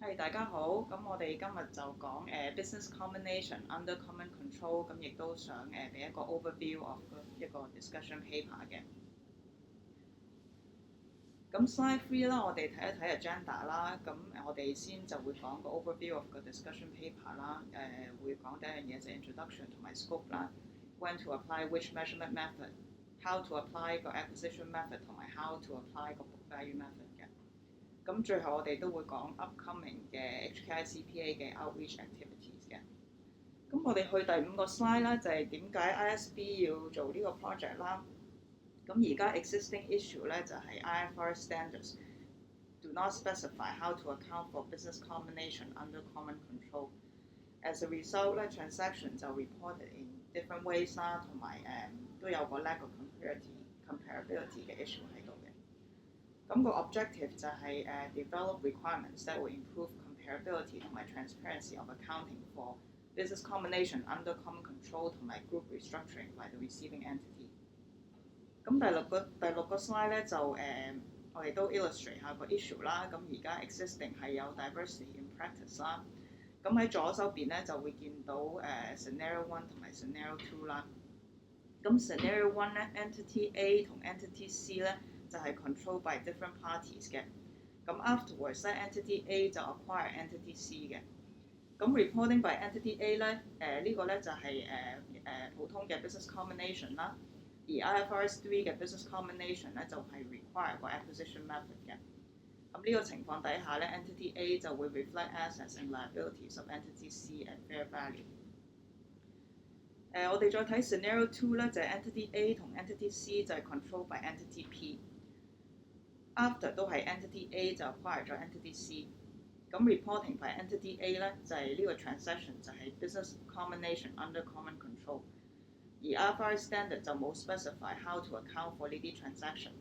係大家好，咁我哋今日就講business combination under common control，咁亦都想俾一個 overview of 一個 discussion paper 嘅。咁 slide 3啦，我哋睇一睇 agenda 啦，咁我哋先就會講個 overview of 個 discussion paper 啦，會講第一樣嘢就 introduction 同埋 scope 啦 ，when to apply which measurement method，how to apply 個 acquisition method 同埋 how to apply 個 book value method 嘅。咁最後我哋都會講 upcoming 嘅 HKICPA 嘅 outreach activities 嘅。咁我哋去第5個 slide 啦，就係點解 IASB 要做呢個 project 啦。咁而家 existing issue 咧就係 IFRS standards do not specify how to account for business combination under common control. As a result 咧 transaction 就 reported in different ways 啦，同埋都有個 lack of comparability 嘅 issue 喺度嘅。咁個 objective 就係develop requirements that will improve comparability 同埋 transparency of accounting for business combination under common control 同埋 group restructuring by the receiving entity。咁第六個 slide 咧就我哋都 illustrate 下個 issue 啦。咁而家 existing 係有 diversity in practice 啦。咁喺左手邊咧就會見到scenario 1同埋 scenario 2啦。咁 scenario 1咧 entity A 同 entity C 咧就係 controlled by different parties 嘅。咁 afterwards 咧 entity A 就 acquire entity C 嘅。咁 reporting by entity A 咧呢個咧就係普通嘅 business combination 啦。而 IFRS 3嘅 business combination 咧就係 require 個 acquisition method 嘅。咁呢個情況底下咧 entity A 就會 reflect assets and liabilities of entity C at fair value。我哋再睇 scenario 2咧就係 entity A 同 entity C 就係 controlled by entity P。After 都係 entity A 就 acquire 咗 entity C。咁 reporting by entity A 咧就係呢個 transaction 就係 business combination under common control。而 IFRS standard 就冇 specify how to account for 呢啲 transaction。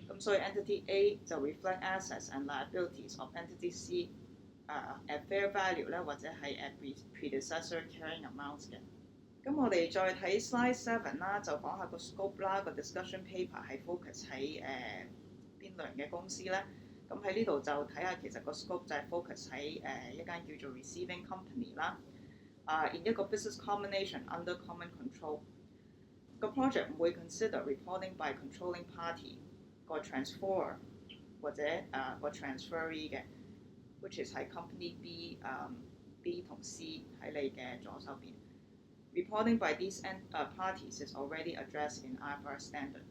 咁所以 entity A 就 reflect assets and liabilities of entity C at fair value 咧，或者係 at predecessor carrying amounts 嘅。咁我哋再睇 slide 7啦，就講下個 scope 啦，個 discussion paper 係 focus 喺邊類型嘅公司咧。咁喺呢度就睇下其實個 scope 就係 focus 喺一間叫做 receiving company 啦。in 一個 business combination under common control。個 project 唔會 consider reporting by controlling party 個 transfer 或者個 transferee 嘅 ，which is 係 company B 同 C 喺你嘅左手邊。Reporting by these parties is already addressed in IFRS standard。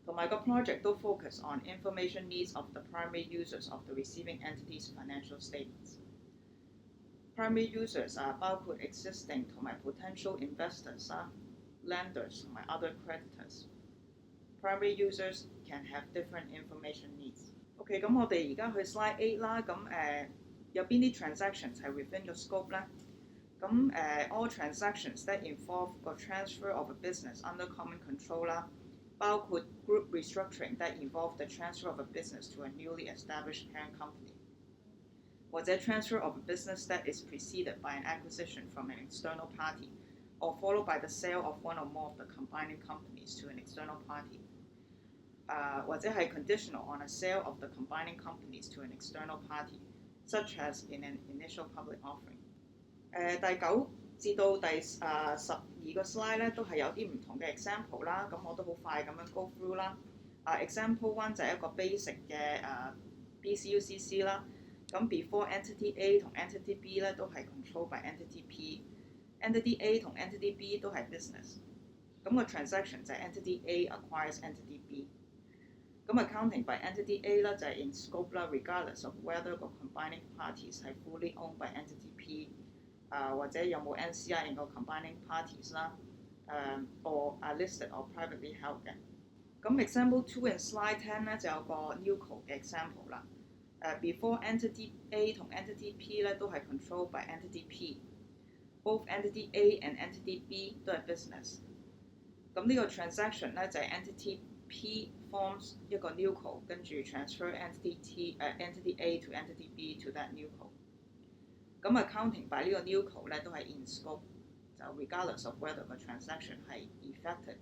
同埋個 project 都 focus on information needs of the primary users of the receiving entity's financial statements。Primary users 包括 existing 同埋 potential investors 啦、lenders 同埋 other creditors。Primary users can have different information needs。OK， 咁我哋而家去 slide 8啦。咁有邊啲 transactions 係 within 個 scope 咧？咁all transactions that involve 個 transfer of a business under common control 啦，包括 group restructuring that involve the transfer of a business to a newly established parent company。或者 transfer of a business that is preceded by an acquisition from an external party or followed by the sale of one or more of the combining companies to an external party。或者係 conditional on a sale of the combining companies to an external party, such as in an initial public offering。第9至到第12個 slide 咧都係有啲唔同嘅 example 啦，咁我都好快咁樣 go through 啦。example 1就係一個 basic 嘅BCUCC 啦。咁 before entity A 同 entity B 咧都係 controlled by entity P。entity A 同 entity B 都係 business。咁個 transaction 就係 entity A acquires entity B。咁 accounting by entity A 咧就係 in scope 啦 ，regardless of whether 個 combining parties 係 fully owned by entity P， 或者有冇 NCI in 個 combining parties 啦，or are listed or privately held 嘅。咁 example 2 in slide 10咧就有個 NewCo 嘅 example 啦。before entity A 同 entity P 咧都係 controlled by entity P。Both entity A and entity B 都係 business。咁呢個 transaction 咧就係 entity P forms 一個 NewCo， 跟住 transfer entity A to entity B to that NewCo。咁 accounting by 呢個 NewCo 咧都係 in scope， 就 regardless of whether 個 transaction 係 effected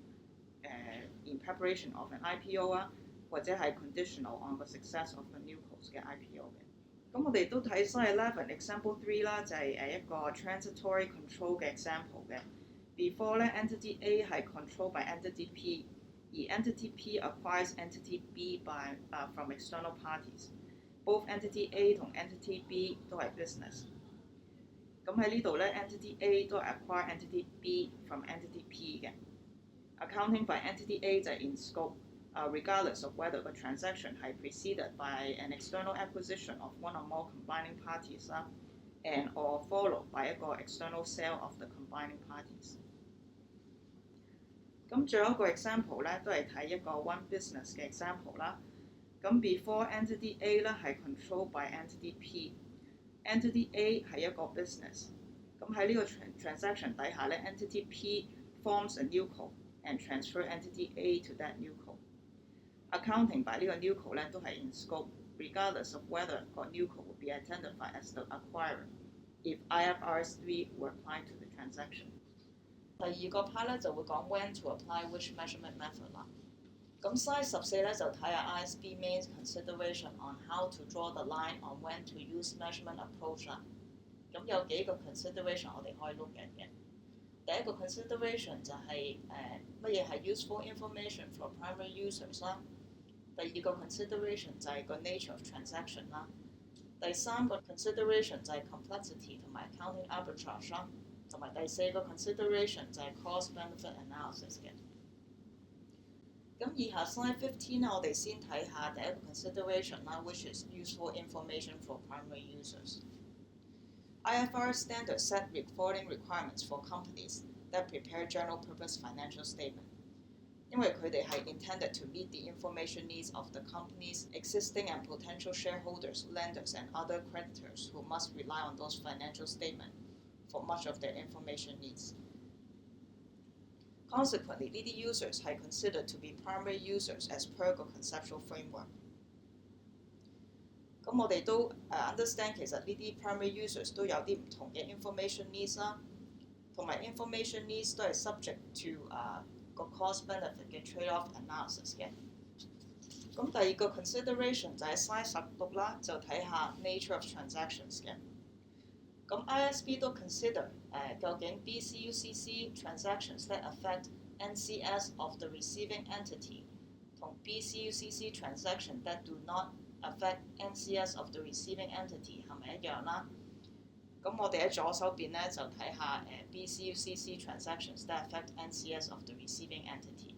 in preparation of an IPO 啊，或者係 conditional on the success of the NewCos 嘅 IPO 嘅。咁我哋都睇 Slide 11 Example 3啦，就係一個 transitory control 嘅 example 嘅。Before 咧 entity A 係 controlled by entity P， 而 entity P acquires entity B from external parties。Both entity A 同 entity B 都係 business。咁喺呢度咧 entity A 都係 acquire entity B from entity P 嘅。Accounting by entity A 就係 in scope。Regardless of whether the transaction is preceded by an external acquisition of one or more combining parties and or followed by 一個 external sale of the combining parties。咁最後一個 example 咧都係睇一個 one business 嘅 example 啦。咁 before entity A 咧係 controlled by entity P。Entity A 係一個 business。咁喺呢個 transaction 底下咧 entity P forms a new co and transfer entity A to that new co。Accounting by 呢個 new co 咧都係 in scope regardless of whether 個 new co will be identified as the acquirer if IFRS 3 were applied to the transaction。第二個 part 咧就會講 when to apply which measurement method 啦。咁 Slide 14咧就睇下 IASB main consideration on how to draw the line on when to use measurement approach 啦。咁有幾個 consideration 我哋可以 look at 嘅。第一個 consideration 就係乜嘢係 useful information for primary users 啦。第二個 consideration 就係個 nature of transaction 啦。第三個 consideration 就係 complexity 同埋 accounting arbitrage 啦。同埋第四個 consideration 就係 cost-benefit analysis 嘅。咁以下 Slide 15咧，我哋先睇下第一個 consideration 啦 ，which is useful information for primary users。IFRS standards set reporting requirements for companies that prepare general purpose financial statement。因為佢哋係 intended to meet the information needs of the company's existing and potential shareholders, lenders, and other creditors who must rely on those financial statements for much of their information needs. Consequently, 呢啲 users 係 considered to be primary users as per 個 conceptual framework。咁我哋都understand 其實呢啲 primary users 都有啲唔同嘅 information needs 啦，同埋 information needs 都係 subject to個 cost-benefit 嘅 trade-off analysis 嘅。咁第二個 consideration 就係 Slide 16啦，就睇下 nature of transactions 嘅。咁 IASB 都 consider 究竟 BCUCC transactions that affect NCS of the receiving entity 同 BCUCC transaction that do not affect NCS of the receiving entity 係咪一樣啦？咁我哋喺左手邊咧就睇下BCUCC transactions that affect NCS of the receiving entity。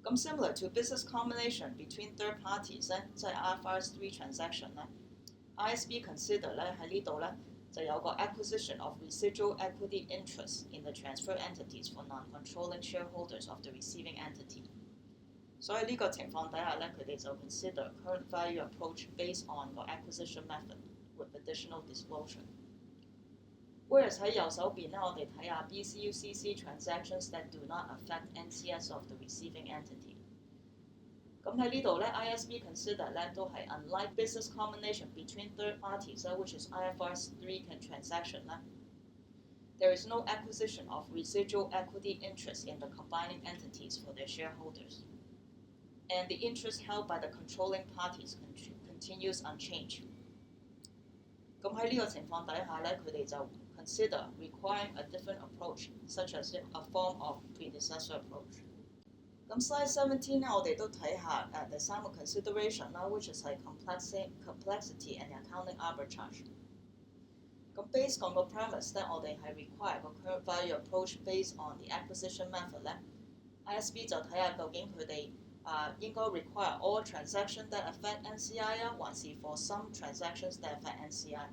咁 similar to business combination between third parties 咧，即係 IFRS 3 transaction 咧。IASB consider 咧喺呢度咧就有個 acquisition of residual equity interest in the transfer entities for non-controlling shareholders of the receiving entity。所以呢個情況底下咧，佢哋就 consider current value approach based on 個 acquisition method with additional disclosure。Whereas 喺右手邊咧，我哋睇下 BCUCC transactions that do not affect NCS of the receiving entity。咁喺呢度咧 ，IASB consider 咧都係 unlike business combination between third parties 咧 ，which is IFRS 3 嘅 transaction 咧 ，there is no acquisition of residual equity interest in the combining entities for their shareholders, and the interest held by the controlling parties continues unchanged。咁喺呢個情況底下咧，佢哋就 consider requiring a different approach, such as a form of predecessor approach。咁 Slide 17咧，我哋都睇下第三個 consideration 啦 ，which is 係 complexity and accounting arbitrage。咁 based on 個 premise 咧，我哋係 require 個 current value approach based on the acquisition method 咧 ，IASB 就睇下究竟佢哋應該 require all transactions that affect NCI 啊，還是 for some transactions that affect NCI。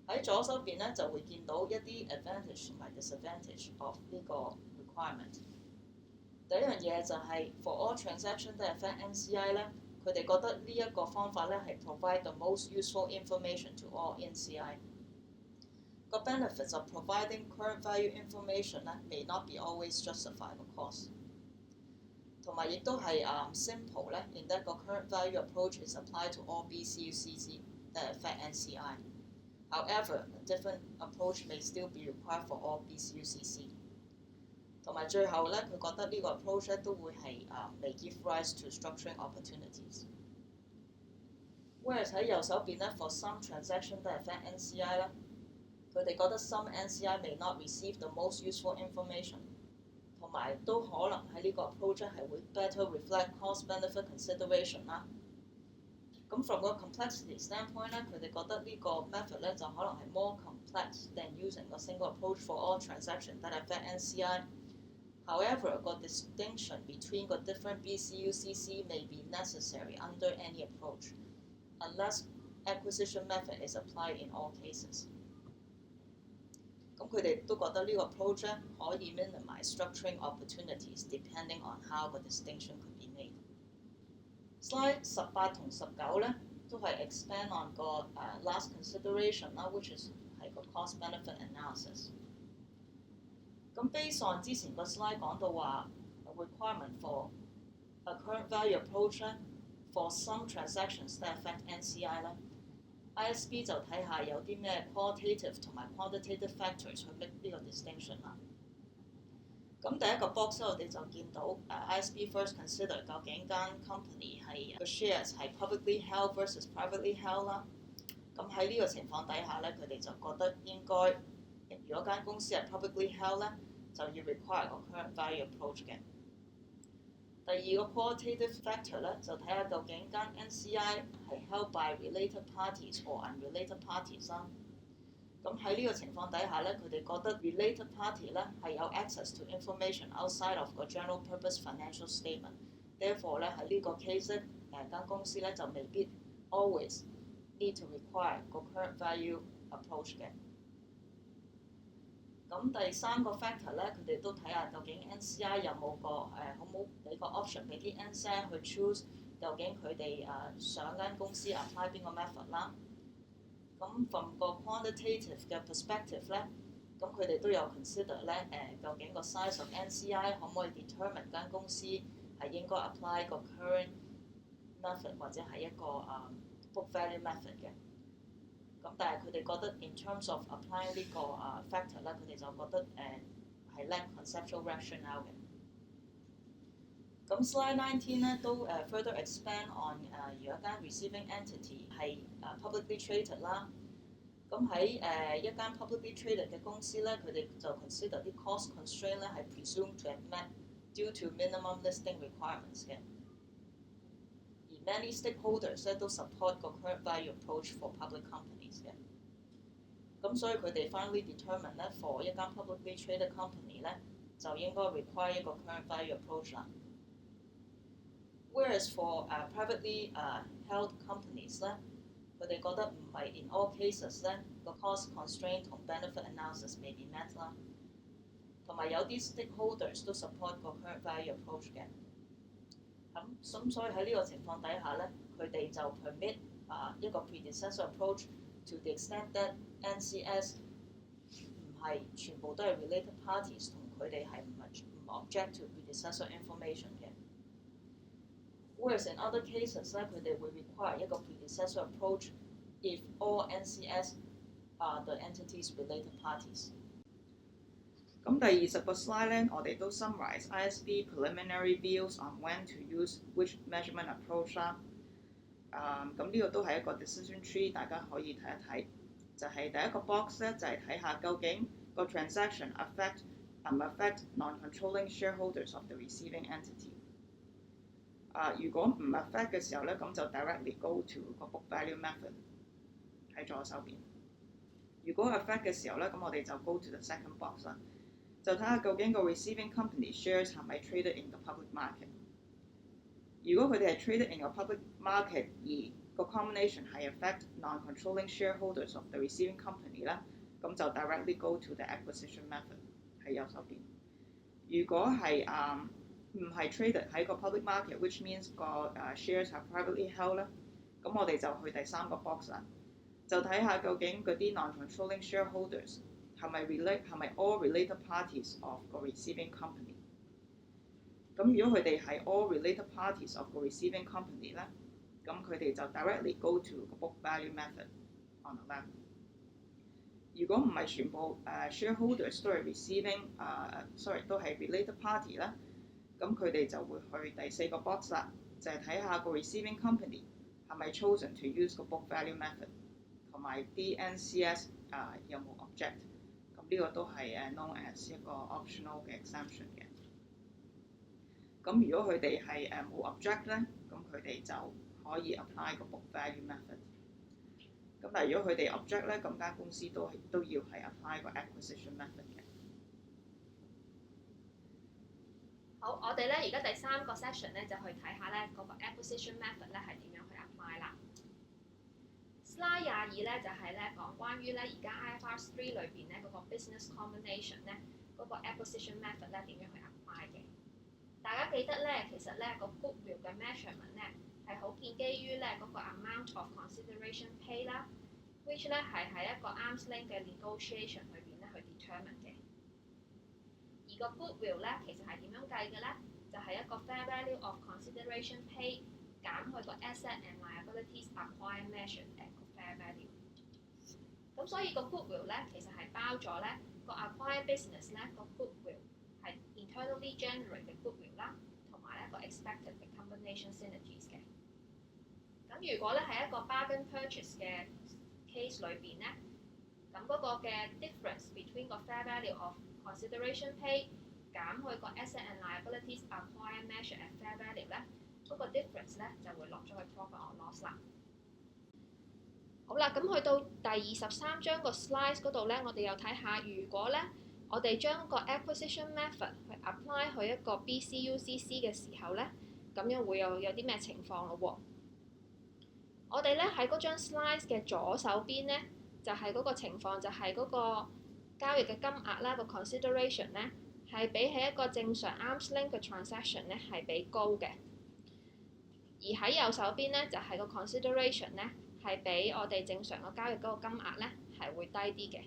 喺左手邊咧就會見到一啲 advantage 同埋 disadvantage of 呢個 requirement。第一樣嘢就係 for all transactions that affect NCI 咧，佢哋覺得呢一個方法咧係 provide the most useful information to all NCI。個 benefits of providing current value information 咧 may not be always justify the cost。同埋亦都係simple 咧 ，in that 個 current value approach is applied to all BCUCC that affect NCI。However, a different approach may still be required for all BCUCC。同埋最後咧，佢覺得呢個 approach 咧都會係may give rise to structuring opportunities。Whereas 喺右手邊咧 ，for some transaction that affect NCI 咧，佢哋覺得 some NCI may not receive the most useful information， 同埋都可能喺呢個 approach 係會 better reflect cost-benefit consideration 啦。咁 from 個 complexity standpoint 咧，佢哋覺得呢個 method 咧就可能係 more complex than using a single approach for all transactions that affect NCI。However, a distinction between the different BCUCC may be necessary under any approach, unless acquisition method is applied in all cases. 咁佢哋都覺得呢個 approach 咧可以 minimize structuring opportunities depending on how the distinction could be made. Slide 18同19咧都係 expand on 個last consideration 啦 ，which is 係個 cost-benefit analysis。咁 based on 之前個 slide 講到話 requirement for a current value approach 咧 for some transactions that affect NCI 咧 ，IASB 就睇下有啲咩 qualitative 同埋 quantitative factors 去 make 呢個 distinction 啦。咁第一個 box 我哋就見到IASB first consider 究竟間 company 係個 shares 係 publicly held versus privately held 啦。咁喺呢個情況底下咧，佢哋就覺得應該如果間公司係 publicly held 咧，就要 require 個 current value approach 嘅。第二個 qualitative factor 咧，就睇下究竟間 NCI 係 held by related parties or unrelated parties 啦。咁喺呢個情況底下咧，佢哋覺得 related party 咧係有 access to information outside of 個 general purpose financial statement。Therefore 咧喺呢個 case 咧，間公司咧就未必 always need to require 個 current value approach 嘅。咁第三個 factor 咧，佢哋都睇下究竟 NCI 有冇個好冇俾個 option 俾啲 NCI 去 choose 究竟佢哋想間公司 apply 邊個 method 啦。咁 from 個 quantitative 嘅 perspective 咧，咁佢哋都有 consider 咧究竟個 size of NCI 可唔可以 determine 間公司係應該 apply 個 current method 或者係一個book value method 嘅。咁但係佢哋覺得 in terms of applying 呢個factor 咧，佢哋就覺得係 lack conceptual rationale 嘅。咁 slide 19咧都further expand on 如果間 receiving entity 係publicly traded 啦，咁喺一間 publicly traded 嘅公司咧，佢哋就 consider 啲 cost constraint 咧係 presumed to have met due to minimum listing requirements 嘅。而 many stakeholders 咧都 support 個 current value approach for public companies 嘅。咁所以佢哋 finally determine 咧 for 一間 publicly traded company 咧就應該 require 一個 current value approach 啦。Whereas for privately held companies 咧，佢哋覺得唔係 in all cases 咧個 cost constraint 同 benefit analysis may be met 啦，同埋有啲 stakeholders 都 support 個 current value approach 嘅。咁所以喺呢個情況底下咧，佢哋就 permit 一個 predecessor approach to the extent that NCS 唔係全部都係 related parties 同佢哋係唔 object to predecessor information 嘅。Whereas in other cases 咧，佢哋會 require 一個 predecessor approach if all NCS are the entities related parties。咁第20個 slide 咧，我哋都 summarize IASB preliminary views on when to use which measurement approach 啦。咁呢個都係一個 decision tree， 大家可以睇一睇。就係第一個 box 咧，就係睇下究竟個 transaction affect non-controlling shareholders of the receiving entity。如果唔 affect 嘅時候咧，咁就 directly go to 個 book value method 喺左手邊。如果 affect 嘅時候咧，咁我哋就 go to the second box 啦，就睇下究竟個 receiving company shares 係咪 traded in the public market。如果佢哋係 traded in the public market 而個 combination 係 affect non-controlling shareholders of the receiving company 咧，咁就 directly go to the acquisition method 喺右手邊。如果係唔係 traded 喺個 public market，which means 個shares 係 privately held 咧，咁我哋就去第三個 box 啦，就睇下究竟嗰啲 non-controlling shareholders 係咪 all related parties of 個 receiving company。咁如果佢哋係 all related parties of 個 receiving company 咧，咁佢哋就 directly go to 個 book value method on the left。如果唔係全部shareholders 都係 都係 related party 咧，咁佢哋就會去第四個 box 啦，就係睇下個 receiving company 係咪 chosen to use 個 book value method， 同埋啲 NCS 有冇 object， 咁呢個都係known as 一個 optional 嘅 exemption 嘅。咁如果佢哋係冇 object 咧，咁佢哋就可以 apply 個 book value method。咁但係如果佢哋 object 咧，咁間公司都要係 apply 個 acquisition method 嘅。好，我哋咧而家第3個 section 咧就去睇下咧嗰個 acquisition method 咧係點樣去 apply 啦。Slide 22咧就係咧講關於咧而家 IFRS 3裏邊咧嗰個 business combination 咧嗰個 acquisition method 咧點樣去 apply 嘅。大家記得咧，其實咧個 goodwill 嘅 measurement 咧係好建基於咧嗰個 amount of consideration pay 啦 ，which 咧係喺一個 arm's length 嘅 negotiation 裏邊咧去 determine 嘅。而個 goodwill 咧其實係點樣計嘅咧？就係一個 fair value of consideration pay 減去個 asset and liabilities acquired measured at 個 fair value。咁所以個 goodwill 咧其實係包咗咧個 acquired business 咧個 goodwill 係 internally generated 嘅 goodwill 啦，同埋咧個 expected 嘅 combination synergies 嘅。咁如果咧係一個 bargain purchase 嘅 case 裏邊咧，咁嗰個嘅 difference between 個 fair value of consideration pay 減去個 asset and liabilities acquired measured at fair value 咧，嗰個 difference 咧就會落咗去 profit or loss 啦。好啦，咁去到第23章個 slides 嗰度咧，我哋又睇下，如果咧我哋將個 acquisition method 去 apply 去一個 BCUCC 嘅時候咧，咁樣會有啲咩情況咯喎？我哋咧喺嗰張 slides 嘅左手邊咧，就係嗰個情況，就係嗰個交易嘅金額啦，個 consideration 咧係比起一個正常 arm's length 嘅 transaction 咧係比高嘅。而喺右手邊咧就係個 consideration 咧係比我哋正常個交易嗰個金額咧係會低啲嘅。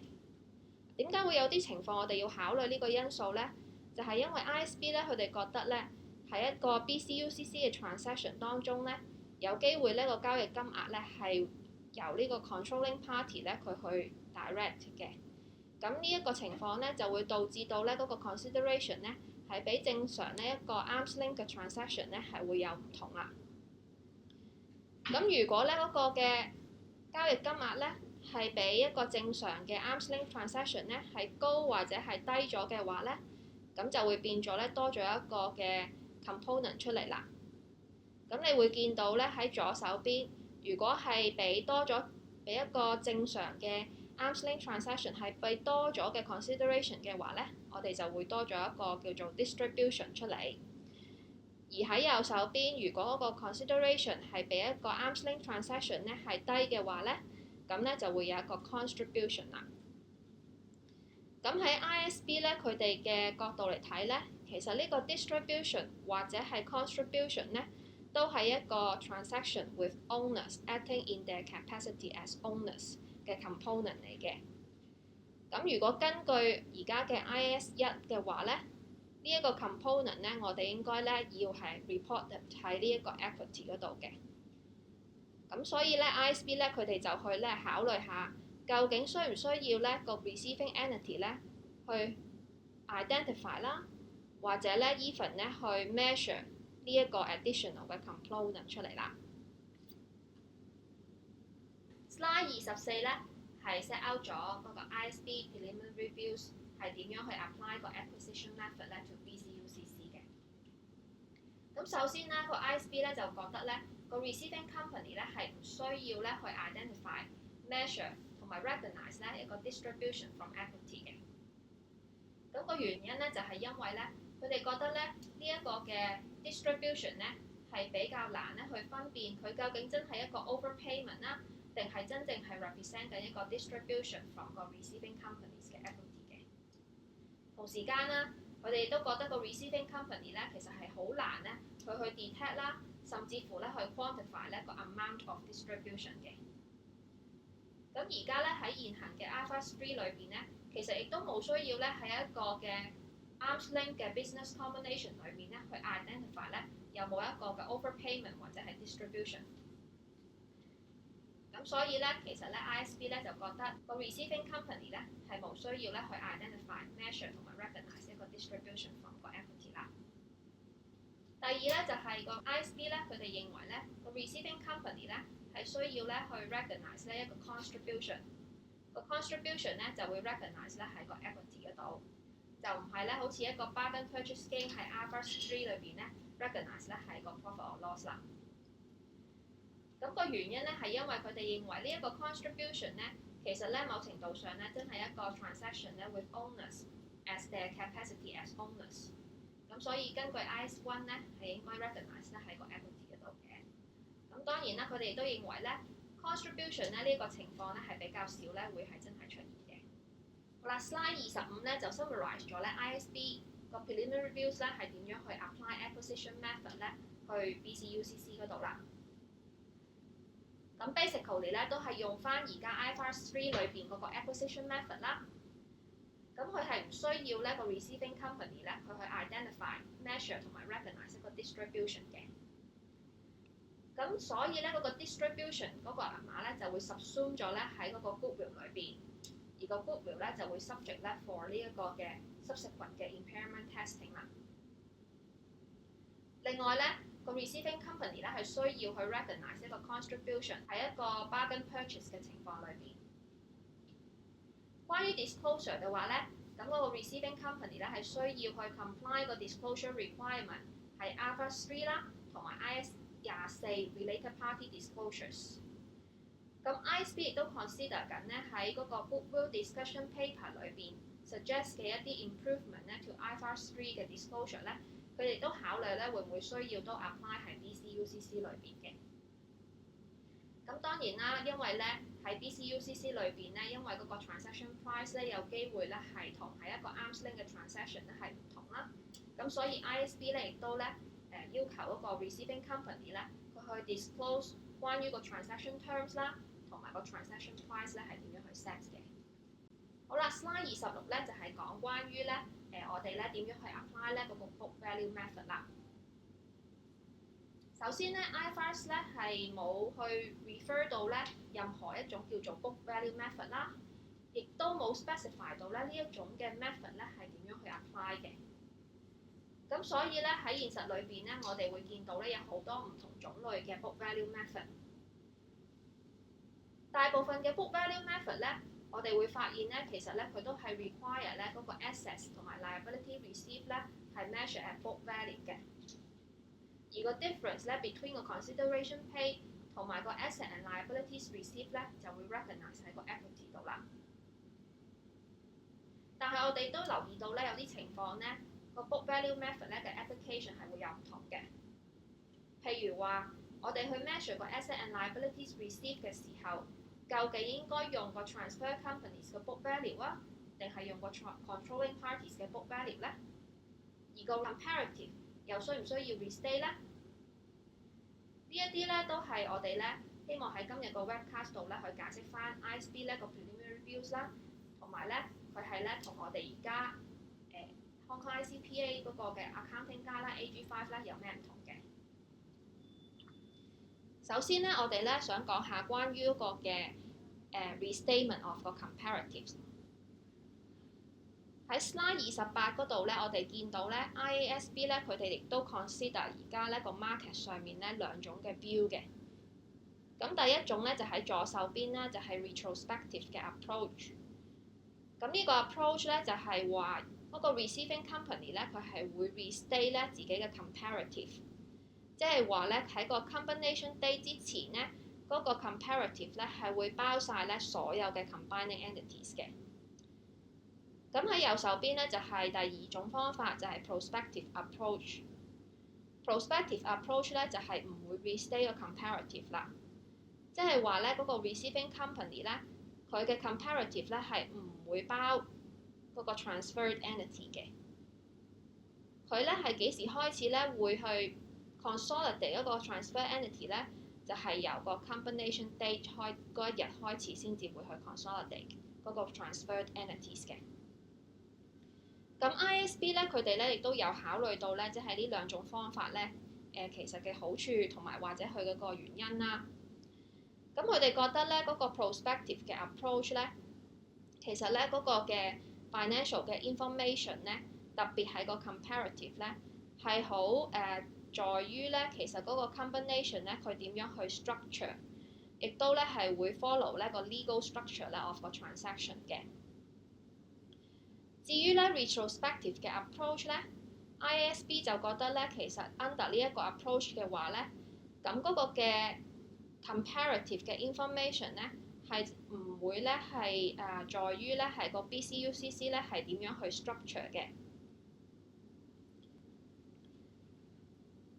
點解會有啲情況我哋要考慮呢個因素咧？就係因為 IASB 咧佢哋覺得咧喺一個 BCUCC 嘅 transaction 當中咧，有機會呢個交易金額咧係由呢個 controlling party 咧佢去 direct 嘅。咁呢一個情況咧就會導致到咧嗰個 consideration 咧係比正常呢一個 arm's length 嘅 transaction 咧係會有唔同啦。咁如果咧嗰個嘅交易金額咧係比一個正常嘅 arm's length transaction 咧係高或者係低咗嘅話咧，咁就會變咗咧多咗一個嘅 component 出嚟啦。咁你會見到咧喺左手邊，如果係比多咗比一個正常嘅 arm's length transaction 係比多咗嘅 consideration 嘅話咧，我哋就會多咗一個叫做 distribution 出嚟。而喺右手邊，如果嗰個 consideration 係比一個 arm's length transaction 咧係低嘅話咧，咁咧就會有一個 contribution 啦。咁喺 IASB 咧佢哋嘅角度嚟睇咧，其實呢個 distribution 或者係 contribution 咧，都係一個 transaction with owners acting in their capacity as owners 嘅 component 嚟嘅。咁如果根據而家嘅 IAS 1嘅話咧，呢一個 component 咧，我哋應該咧要係 report 喺呢一個 equity 嗰度嘅。咁所以咧 IASB 咧佢哋就去咧考慮下，究竟需唔需要咧個 receiving entity 咧去 identify 啦，或者咧 even 咧去 measure 呢一個 additional 嘅 component 出嚟啦。Slide 24咧係 set out 咗嗰個 IASB preliminary reviews 係點樣去 apply 個 acquisition method 咧 to BCUCC 嘅。咁首先咧個 IASB 咧就覺得咧個 receiving company 咧係唔需要咧去 identify、measure 同埋 recognize 咧一個 distribution from equity 嘅。咁個原因咧就係因為咧佢哋覺得咧呢一個嘅 distribution 咧係比較難咧去分辨佢究竟真係一個 overpayment 啦，定係真正係 represent 緊一個 distribution from 個 receiving companies 嘅 equity 嘅。同時間啦，佢哋都覺得個 receiving company 咧其實係好難咧去 detect 啦，甚至乎咧去 quantify 咧個 amount of distribution 嘅。咁而家咧喺現行嘅 IFRS 3裏邊咧，其實亦都冇需要咧喺一個嘅 arm's length 嘅 business combination 裏面咧去 identify 咧有冇一個嘅 overpayment 或者係 distribution。咁所以咧，其實咧 IASB 咧就覺得個 receiving company 咧係冇需要咧去 identify、measure 同埋 recognize 一個 distribution from 個 equity 啦。第二咧就係個 IASB 咧，佢哋認為咧個 receiving company 咧係需要咧去 recognise 呢一個 contribution， 個 contribution 咧就會 recognise 咧喺個 equity 嗰度，就唔係咧好似一個 bargain purchase gain 喺 IFRS 3裏邊咧 recognise 咧係個 profit or loss 啦。咁個原因咧係因為佢哋認為呢一個 contribution 咧其實咧某程度上咧真係一個 transaction 咧 with owners as their capacity as owners。咁所以根據 IAS 1咧係應該 recognise 咧喺個 equity 嗰度嘅。咁當然啦，佢哋亦都認為咧 contribution 咧呢個情況咧係比較少咧會係真係出現嘅。好啦 ，slide 25咧就 summarise 咗咧 IASB 個 preliminary reviews 咧係點樣去 apply acquisition method 咧去 BCUCC 嗰度啦。咁 basically 咧都係用翻而家 IFRS 3裏邊嗰個 acquisition method 啦。咁佢係唔需要咧個 receiving company 咧佢去 identify、measure 同埋 recognise 一個 distribution 嘅。咁所以咧嗰個 distribution 嗰個銀碼咧就會 subsume 咗咧喺嗰個 goodwill 裏邊，而個 goodwill 咧就會 subject 咧 for 呢一個嘅 subsequent 嘅 impairment testing 啦。另外咧個 receiving company 咧係需要去 recognise 一個 contribution 喺一個 bargain purchase 嘅情況裏邊。關於 disclosure 嘅話咧，咁嗰個 receiving company 咧係需要去 comply 個 disclosure requirement 係 IFRS 3啦，同埋 IAS 24 related party disclosures。咁 IASB 亦都 consider 緊咧喺嗰個 goodwill discussion paper 裏邊 suggest 嘅一啲 improvement 咧 to IFRS 3嘅 disclosure 咧，佢哋都考慮咧會唔會需要都 apply 喺 BCUCC 裏邊嘅。咁當然啦，因為咧喺 BCUCC 裏邊咧，因為嗰個 transaction price 咧有機會咧係同喺一個 arm's length 嘅 transaction 咧係唔同啦。咁所以 IASB 咧亦都咧要求嗰個 receiving company 咧佢去 disclose 關於個 transaction terms 啦，同埋個 transaction price 咧係點樣去 set 嘅。好啦 ，slide 26咧就係講關於咧我哋咧點樣去 apply 咧嗰個 book value method 啦。首先咧 IFRS 咧係冇去 refer 到咧任何一種叫做 book value method 啦，亦都冇 specify 到咧呢一種嘅 method 咧係點樣去 apply 嘅。咁所以咧喺現實裏邊咧，我哋會見到咧有好多唔同種類嘅 book value method。大部分嘅 book value method 咧，我哋會發現咧，其實咧佢都係 require 咧嗰個 assets 同埋 liability receive 咧係 measure at book value 嘅。而個 difference 咧 between 個 consideration paid 同埋個 asset and liabilities receive 咧就會 recognise 喺個 equity 度啦。但係我哋都留意到咧，有啲情況咧個 book value method 咧嘅 application 係會有唔同嘅。譬如話，我哋去 measure 個 asset and liabilities receive 嘅時候，究竟應該用個 transfer companies 嘅 book value 啊，定係用個 controlling parties 嘅 book value 咧？而個 comparative又需唔需要 restate 咧？呢一啲咧都係我哋咧希望喺今日個 webcast 度咧去解釋翻 IASB 咧個 preliminary reviews 啦，同埋咧佢係咧同我哋而家Hong Kong ICPA 嗰個嘅 accounting 家啦 AG5 咧有咩唔同嘅？首先咧，我哋咧想講下關於嗰個嘅restatement of 個 comparatives。喺 slide 28嗰度咧，我哋見到咧 IASB 咧佢哋亦都 consider 而家咧個 market 上面咧兩種嘅 view 嘅。咁第一種咧就喺左手邊啦，就係 retrospective 嘅 approach。咁呢個 approach 咧就係話嗰個 receiving company 咧佢係會 restate 咧自己嘅 comparative， 即係話咧喺個 combination date 之前咧嗰個 comparative 咧係會包晒咧所有嘅 combining entities 嘅。咁喺右手邊咧就係第二種方法，就係 prospective approach。prospective approach 咧就係唔會 restate 個 comparative 啦，即係話咧嗰個 receiving company 咧佢嘅 comparative 咧係唔會包嗰個 transferred entity 嘅。佢咧係幾時開始咧會去 consolidate 一個 transfer entity 咧？就係由個 combination date 嗰一日開始先至會去 consolidate 嗰個 transferred entities 嘅。咁 IASB 咧，佢哋咧亦都有考慮到咧，即係呢兩種方法咧，其實嘅好處同埋或者佢嗰個原因啦。咁佢哋覺得咧，嗰個 prospective 嘅 approach 咧，其實咧嗰個嘅 financial 嘅 information 咧，特別係個 comparative 咧，係好在於咧，其實嗰個 combination 咧，佢點樣去 structure，亦都咧係會 follow 咧個 legal structure 咧 of 個 transaction 嘅。至於咧 retrospective 嘅 approach 咧 ，IASB 就覺得咧，其實 under 呢一個 approach 嘅話咧，咁嗰個嘅 comparative 嘅 information 咧係唔會咧係在於咧係個 BCUCC 咧係點樣去 structure 嘅。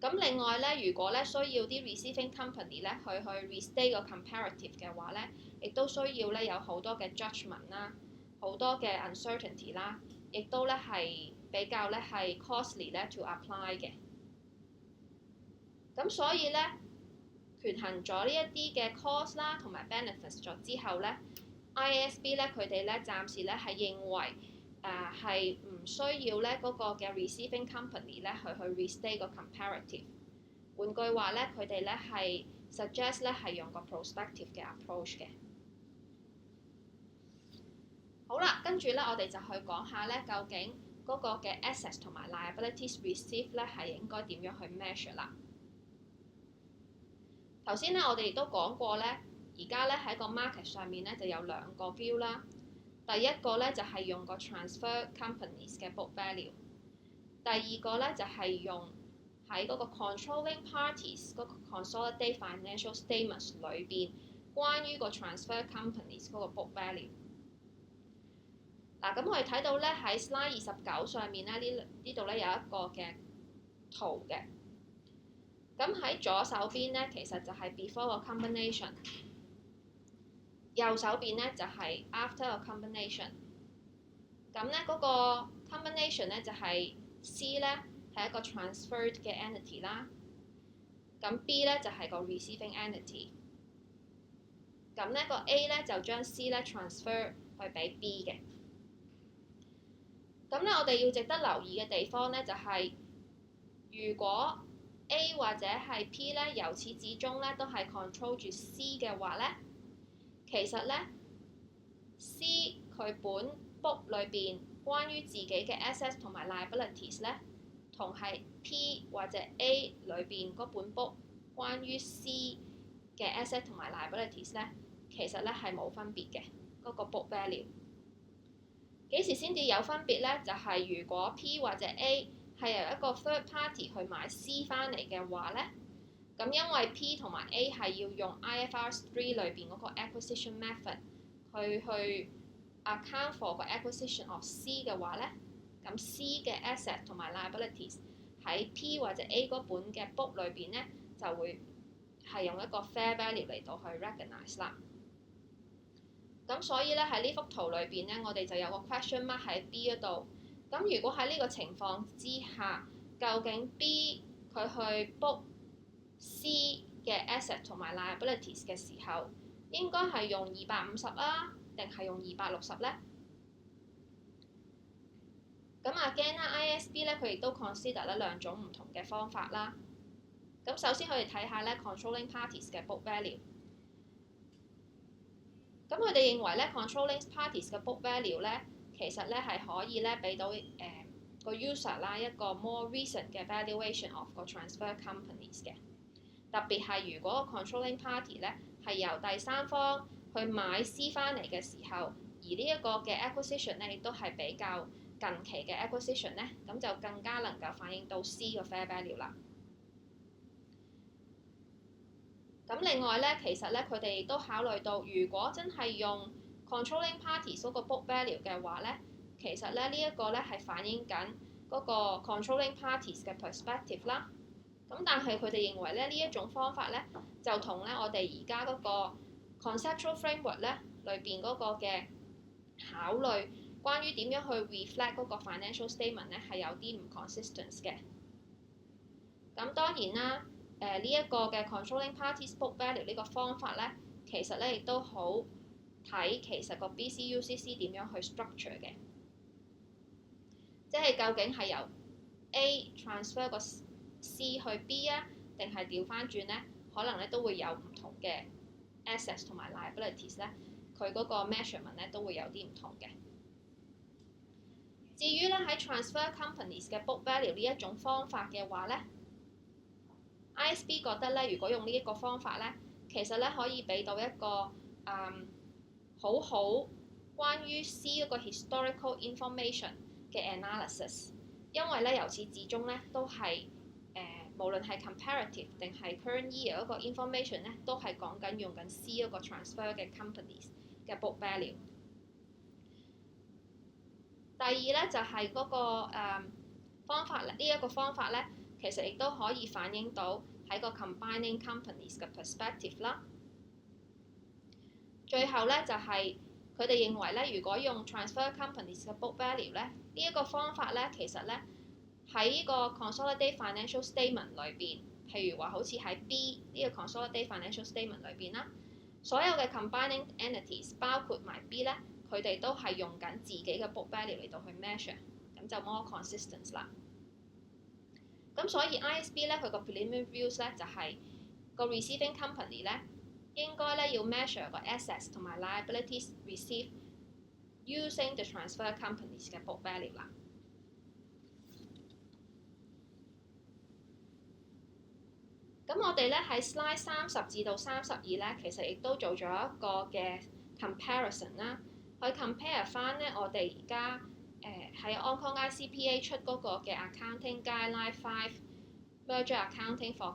咁另外咧，如果咧需要啲 receiving company 咧去 restate 個 comparative 嘅話咧，亦都需要咧有好多嘅 judgment 啦，好多嘅 uncertainty 啦，亦都咧係比較咧係 costly 咧 to apply 嘅。咁所以咧，權衡咗呢一啲嘅 cost 啦同埋 benefits 咗之後咧 ，IASB 咧佢哋咧暫時咧係認為係唔需要咧嗰個嘅 receiving company 咧去 restate 個 comparative。換句話咧，佢哋咧係 suggest 咧係用個 prospective 嘅 approach 嘅。好啦，跟住咧我哋就去講下咧，究竟嗰個嘅 assets 同埋 liabilities receive 咧係應該點樣去 measure 啦。頭先咧我哋亦都講過咧，而家咧喺個 market 上面咧就有兩個 view 啦。第一個咧就係用個 transfer companies 嘅 book value， 第二個咧就係用喺嗰個 controlling parties 嗰個 consolidate financial statements 裏邊關於個 transfer companies 嗰個 book value。嗱，咁我哋睇到咧喺 slide 29上面咧呢度咧有一個嘅圖嘅。咁喺左手邊咧其實就係 before 個 combination。右手邊咧就係 after 個 combination， 咁咧嗰個 combination 咧就係 C 咧係一個 transferred 嘅 entity 啦，咁 B 咧就係個 receiving entity， 咁咧個 A 咧就將 C 咧 transfer 去俾 B 嘅。咁咧我哋要值得留意嘅地方咧就係，如果 A 或者係 P 咧由始至終咧都係 control 住 C 嘅話咧，其實咧 C 佢本 book 裏邊關於自己嘅 assets 同埋 liabilities 咧，同係 P 或者 A 裏邊嗰本 book 關於 C 嘅 assets 同埋 liabilities 咧，其實咧係冇分別嘅嗰個 book value。幾時先至有分別咧？就係如果 P 或者 A 係由一個 third party 去買 C 翻嚟嘅話咧。咁因為 P 同埋 A 係要用 IFRS 3裏邊嗰個 acquisition method 去 account for 個 acquisition of C 嘅話咧，咁 C 嘅 asset 同埋 liabilities 喺 P 或者 A 嗰本嘅 book 裏邊咧就會係用一個 fair value 嚟到去 recognize 啦。咁所以咧喺呢幅圖裏邊咧，我哋就有個 question mark 喺 B 嗰度。咁如果喺呢個情況之下，究竟 B 佢去 book C 嘅 asset 同埋 liabilities 嘅時候，應該係用250啦，定係用260咧？咁again啦 ，IASB 咧佢亦都 consider 咧兩種唔同嘅方法啦。咁首先我哋睇下咧 controlling parties 嘅 book value。咁佢哋認為咧 controlling parties 嘅 book value 咧，其實咧係可以咧俾到個 user 啦一個 more recent 嘅 valuation of 個 transfer companies 嘅。特別係如果個 controlling party 咧係由第三方去買 C 翻嚟嘅時候，而呢一個嘅 acquisition 咧亦都係比較近期嘅 acquisition 咧，咁就更加能夠反映到 C 嘅 fair value 啦。咁另外咧，其實咧佢哋亦都考慮到，如果真係用 controlling parties 嗰個 book value 嘅話咧，其實咧呢一個咧係反映緊嗰個 controlling parties 嘅 perspective 啦。咁但係佢哋認為咧呢一種方法咧，就同咧我哋而家嗰個 conceptual framework 咧裏邊嗰個嘅考慮，關於點樣去 reflect 嗰個 financial statement 咧係有啲唔 consistent 嘅。咁當然啦，呢一個嘅 controlling parties book value 呢個方法咧，其實咧亦都好睇其實個 BCUCC 點樣去 structure 嘅，即係究竟係由 A transfer 個 C 去 B 啊，定係調翻轉咧？可能咧都會有唔同嘅 assets 同埋 liabilities 咧，佢嗰個 measurement 咧都會有啲唔同嘅。至於咧喺 transfer companies 嘅 book value 呢一種方法嘅話咧， IASB 覺得咧，如果用呢一個方法咧，其實咧可以俾到一個好好關於 C 嗰個 historical information 嘅 analysis， 因為咧由始至終咧都係無論係 comparative 定係 current year 嗰個 information 咧，都係講緊用緊 C 嗰個 transfer 嘅 companies 嘅 book value。第二咧就係嗰個方法呢一個方法咧，其實亦都可以反映到喺個 combining companies 嘅 perspective 啦。最後咧就係佢哋認為咧，如果用 transfer companies 嘅 book value 咧，呢一個方法咧其實咧喺呢個 consolidated financial statement 裏邊，譬如話好似喺 B 呢個 consolidated financial statement 裏邊啦，所有嘅 combining entities 包括埋 B 咧，佢哋都係用緊自己嘅 book value 嚟到去 measure， 咁就 more consistent 啦。咁所以 IASB 咧佢個 preliminary views 咧就係個 receiving company 咧應該咧要 measure 個 assets 同埋 liabilities received using the transfer companies 嘅 book value 啦。咁我哋咧喺 slide 30至到32咧，其實亦都做咗一個嘅 comparison 啦，去 compare 翻咧我哋而家喺 Hong Kong ICPA 出嗰個嘅 Accounting Guideline 5 Merger Accounting for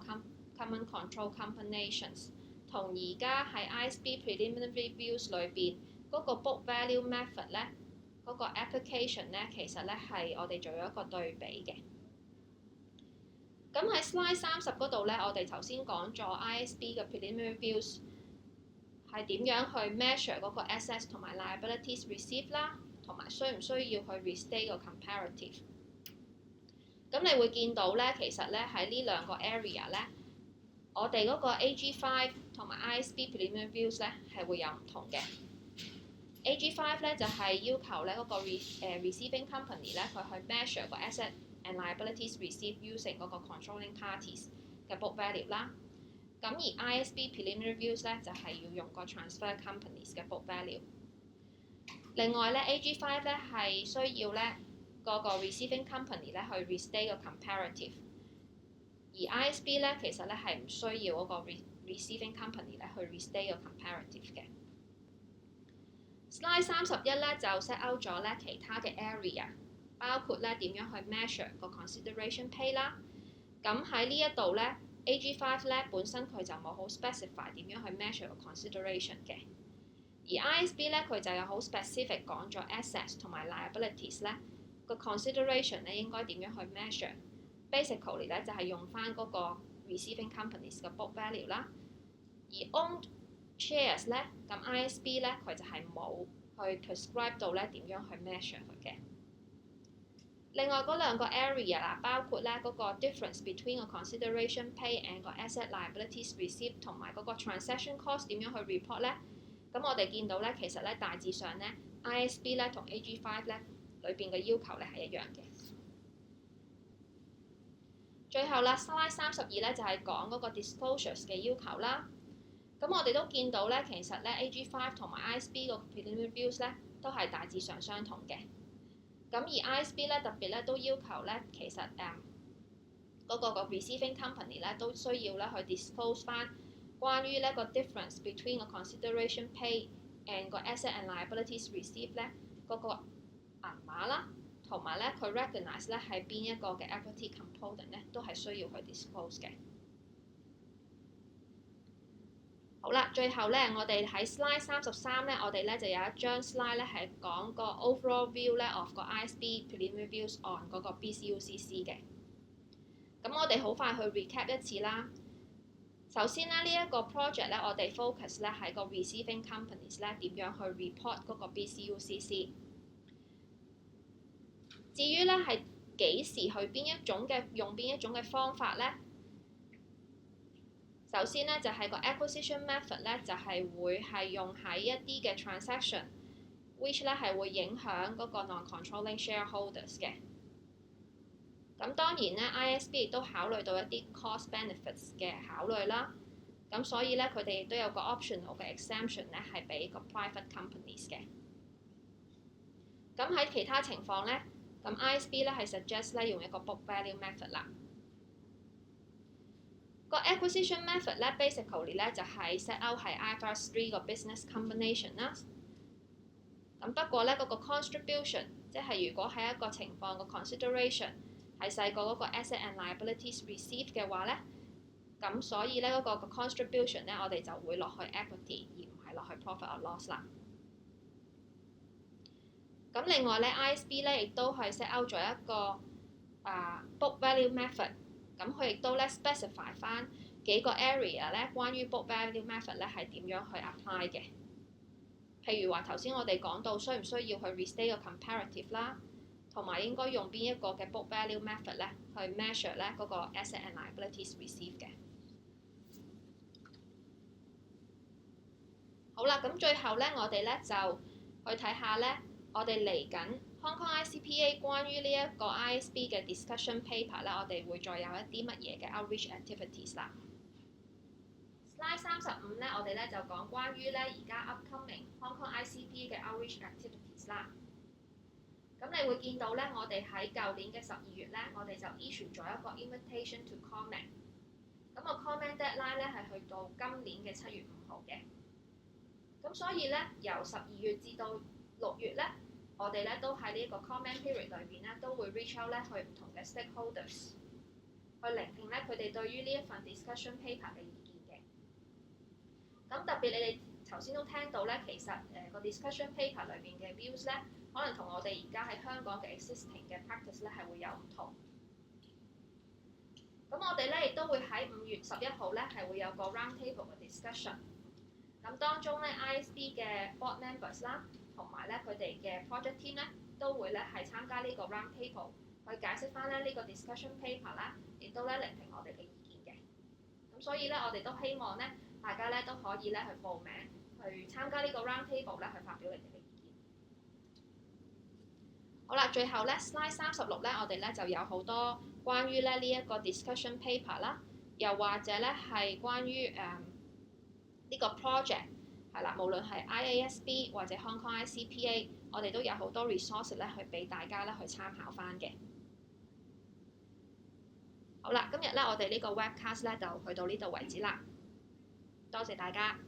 Common Control Combinations， 同而家喺 IASB Preliminary Views 裏邊嗰個 book value method 咧，嗰個 application 咧，其實咧係我哋做咗一個對比嘅。咁喺 slide 30嗰度咧，我哋頭先講咗 IASB 嘅 preliminary views 係點樣去 measure 嗰個 assets 同埋 liabilities received 啦，同埋需唔需要去 restate 個 comparative。咁你會見到咧，其實咧喺呢兩個 area 咧，我哋嗰個 AG5 同埋 IASB preliminary views 咧係會有唔同嘅。AG5 咧就係要求咧嗰個 receiving company 咧佢去 measure 個 asset and liabilities received using 嗰個 controlling parties 嘅 book value 啦。咁而 IASB preliminary views 咧就係要用個 transfer companies 嘅 book value。另外咧 AG5 咧係需要咧嗰個 receiving company 咧去 restate 個 comparative， 而 IASB 咧其實咧係唔需要嗰個 receiving company 咧去 restate 個 comparative 嘅。Slide 31咧就 set out 咗咧其他嘅 area， 包括咧點樣去 measure 個 consideration pay 啦。咁喺呢一度咧 AG5 咧本身佢就冇好 specify 點樣去 measure 個 consideration 嘅，而 IASB 咧佢就有好 specific 講咗 assets 同埋 liabilities 咧個 consideration 咧應該點樣去 measure。Basically 咧就係用翻嗰個 receiving companies 嘅 book value 啦，而 owned shares 咧，咁 IASB 咧佢就係冇去 prescribe 到咧點樣去 measure 佢嘅。另外嗰兩個 area 啦，包括咧嗰個 difference between 個 consideration pay and 個 asset liabilities received 同埋嗰個 transaction cost 點樣去 report 咧。咁我哋見到咧，其實咧大致上咧 IASB 咧同 AG5 咧裏邊嘅要求咧係一樣嘅。最後啦 slide 32咧就係講嗰個 disclosures 嘅要求啦。咁我哋都見到咧，其實咧 AG5 同埋 IASB 個 preliminary views 咧都係大致上相同嘅。咁而 IASB 咧特別咧都要求咧，其實嗰個 receiving company 咧都需要咧去 disclose 翻關於咧個 difference between 個 consideration pay and 個 asset and liabilities received 咧嗰個銀碼啦，同埋咧佢 recognize 咧係邊一個嘅 equity component 咧都係需要去 disclose 嘅。好啦，最後咧，我哋喺 slide 33咧，我哋咧就有一張 slide 咧係講個 overall view 咧 of 個 IASB preliminary views on 嗰個 BCUCC 嘅。咁我哋好快去 recap 一次啦。首先咧，呢一個 project 咧，我哋 focus 咧喺個 receiving companies 咧點樣去 report 嗰個 BCUCC。至於咧係幾時去用邊一種嘅方法咧？首先咧就係個 acquisition method 咧，就係會係用喺一啲嘅 transaction，which 咧係會影響嗰個 non-controlling shareholders 嘅。咁當然咧 IASB 亦都考慮到一啲 cost benefits 嘅考慮啦。咁所以咧佢哋亦都有個 optional 嘅 exemption 咧係俾個 private companies 嘅。咁喺其他情況咧，咁 IASB 咧係 suggest 咧用一個 book value method 啦。個 acquisition method 咧 basically 咧就係 set out 係 IFRS 3個 business combination 啦。咁不過咧嗰個 contribution 即係如果喺一個情況個 consideration 係細過嗰個 asset and liabilities received 嘅話咧，咁所以咧嗰個 contribution 咧我哋就會落去 equity 而唔係落去 profit or loss 啦。咁另外咧 IASB 咧亦都係 set out 咗一個book value method。咁佢亦都咧 specify 翻幾個 area 咧，關於 book value method 咧係點樣去 apply 嘅。譬如話頭先我哋講到需唔需要去 restate 個 comparative 啦，同埋應該用邊一個嘅 book value method 咧去 measure 咧嗰個 asset and liabilities received 嘅。好啦，咁最後咧我哋咧就去睇下咧，我哋嚟緊Hong Kong ICPA 關於呢一個 IASB 嘅 discussion paper 咧，我哋會再有一啲乜嘢嘅 outreach activities 啦。Slide 35咧，我哋咧就講關於咧而家 upcoming Hong Kong ICPA 嘅 outreach activities 啦。咁你會見到咧，我哋喺舊年嘅12月咧，我哋就 issue 咗一個 invitation to comment。咁個 comment deadline 咧係去到今年嘅7月5號嘅。咁所以咧，由12月至到6月咧，我哋咧都喺呢一個 comment period 裏邊咧，都會 reach out 咧去唔同嘅 stakeholders，去聆聽咧佢哋對於呢一份 discussion paper 嘅意見嘅。咁特別你哋頭先都聽到咧，其實個 discussion paper 裏邊嘅 views 咧，可能同我哋而家喺香港嘅 existing 嘅 practice 咧係會有唔同。咁我哋咧亦都會喺5月11號咧係會有個 round table 嘅 discussion。咁當中咧 IASB 嘅 board members 啦，同埋咧佢哋嘅 project team 咧，都會咧係參加呢個 round table，去解釋翻咧呢個 discussion paper 啦，亦都咧聆聽我哋嘅意見嘅。咁所以咧，我哋都希望咧，大家咧都可以咧去報名，去參加呢個 round table 咧，去發表你哋嘅意見。好啦，最後咧 slide 36咧，我哋咧就有好多關於咧呢一個 discussion paper 啦，又或者咧係關於呢個 project 係啦，無論係 IASB 或者 Hong Kong ICPA， 我哋都有好多 resource 咧去俾大家咧去參考翻嘅。好啦，今日咧我哋呢個 webcast 咧就去到呢度為止啦，多謝大家。